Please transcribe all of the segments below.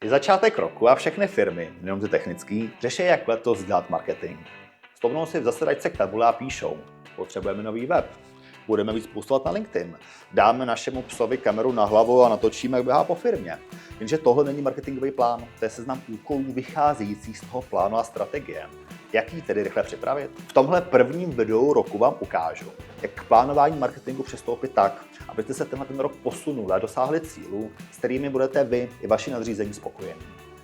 Je začátek roku a všechny firmy, nejenom ty technický, řeší, jak letos dělat marketing. Vzpomnou si v zasedačce k tabule a píšou: potřebujeme nový web, budeme víc postovat na LinkedIn, dáme našemu psovi kameru na hlavu a natočíme, jak běhá po firmě. Jenže tohle není marketingový plán, to je seznam úkolů vycházející z toho plánu a strategie. Jak ji tedy rychle připravit? V tomhle prvním videu roku vám ukážu, jak k plánování marketingu přistoupit tak, abyste se tenhle rok posunuli a dosáhli cílů, s kterými budete vy i vaši nadřízení spokojení.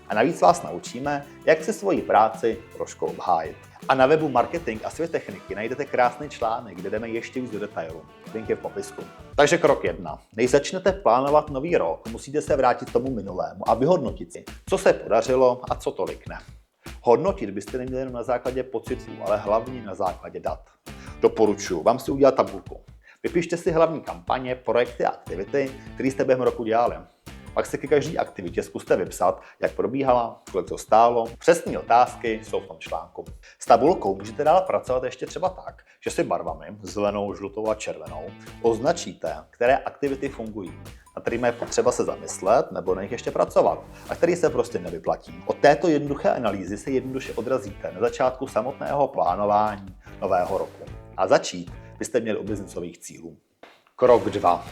A navíc vás naučíme, jak si svoji práci trošku obhájit. A na webu Marketing a svět techniky najdete krásný článek, kde jdeme ještě víc do detailu. Link je v popisku. Takže krok 1. Než začnete plánovat nový rok, musíte se vrátit tomu minulému a vyhodnotit si, co se podařilo a co tolik ne. Hodnotit byste neměli jenom na základě pocitů, ale hlavně na základě dat. Doporučuji vám si udělat tabulku. Vypište si hlavní kampaně, projekty a aktivity, které jste během roku dělali. Pak si ke každé aktivitě zkuste vypsat, jak probíhala, kolik to stálo. Přesné otázky jsou v tom článku. S tabulkou můžete dál pracovat ještě třeba tak, že si barvami, zelenou, žlutou a červenou, označíte, které aktivity fungují, na kterými je potřeba se zamyslet nebo na nich ještě pracovat a který se prostě nevyplatí. Od této jednoduché analýzy se jednoduše odrazíte na začátku samotného plánování nového roku. A začít byste měli u biznisových cílů. Krok 2.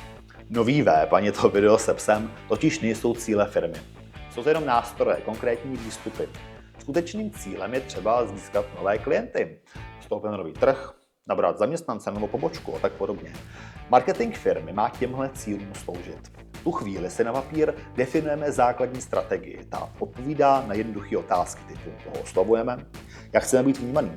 Nový web, ani to video se psem, totiž nejsou cíle firmy. Jsou to jenom nástroje, konkrétní výstupy. Skutečným cílem je třeba získat nové klienty, vstoupit na nový trh, nabrat zaměstnance nebo pobočku a tak podobně. Marketing firmy má těmhle cílům sloužit. V tu chvíli si na papír definujeme základní strategii. Ta odpovídá na jednoduché otázky typu: koho oslovujeme, jak chceme být vnímaný,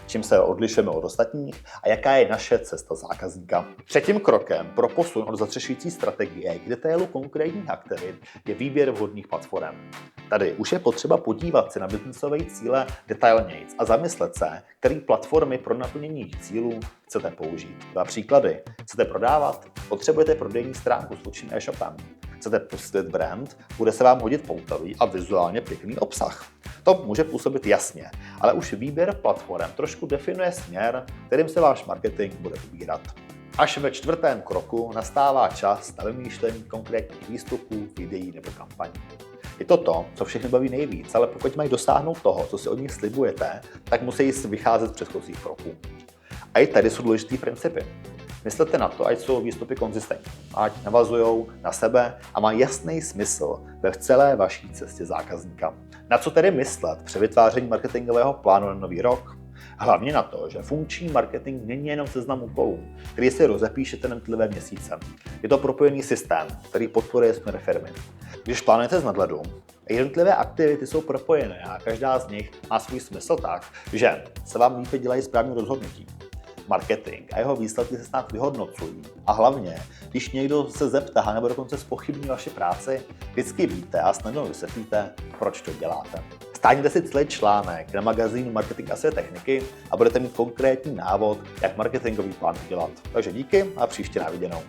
čím se odlišujeme od ostatních a jaká je naše cesta zákazníka. Třetím krokem pro posun od zastřešující strategie k detailu konkrétních aktivit je výběr vhodných platform. Tady už je potřeba podívat se na biznisové cíle detailnějc a zamyslet se, které platformy pro naplnění jejich cílů chcete použít. Dva příklady. Chcete prodávat? Potřebujete prodejní stránku s určitým e-shopem. Chcete posílit brand? Bude se vám hodit poutavý a vizuálně pěkný obsah. To může působit jasně, ale už výběr platform trošku definuje směr, kterým se váš marketing bude ubírat. Až ve čtvrtém kroku nastává čas na vymýšlení konkrétních výstupů, videí nebo kampaní. Je to to, co všechny baví nejvíc, ale pokud mají dosáhnout toho, co si od nich slibujete, tak musí vycházet z předchozích kroků. A i tady jsou důležitý principy. Myslete na to, ať jsou výstupy konzistentní, ať navazují na sebe a má jasný smysl ve celé vaší cestě zákazníka. Na co tedy myslet při vytváření marketingového plánu na nový rok? Hlavně na to, že funkční marketing není jenom seznam úkolů, který si rozepíšete na jednotlivé měsíce. Je to propojený systém, který podporuje směr firmy. Když plánujete z nadhledu, jednotlivé aktivity jsou propojené a každá z nich má svůj smysl tak, že se vám lípe dělají správné rozhodnutí. Marketing a jeho výsledky se snad vyhodnocují. A hlavně, když někdo se zeptá nebo dokonce zpochybní vaši práci, vždycky víte a snadno vysvětlíte, proč to děláte. Stáhněte si celý článek na magazínu Marketing a svět techniky a budete mít konkrétní návod, jak marketingový plán udělat. Takže díky a příště na viděnou.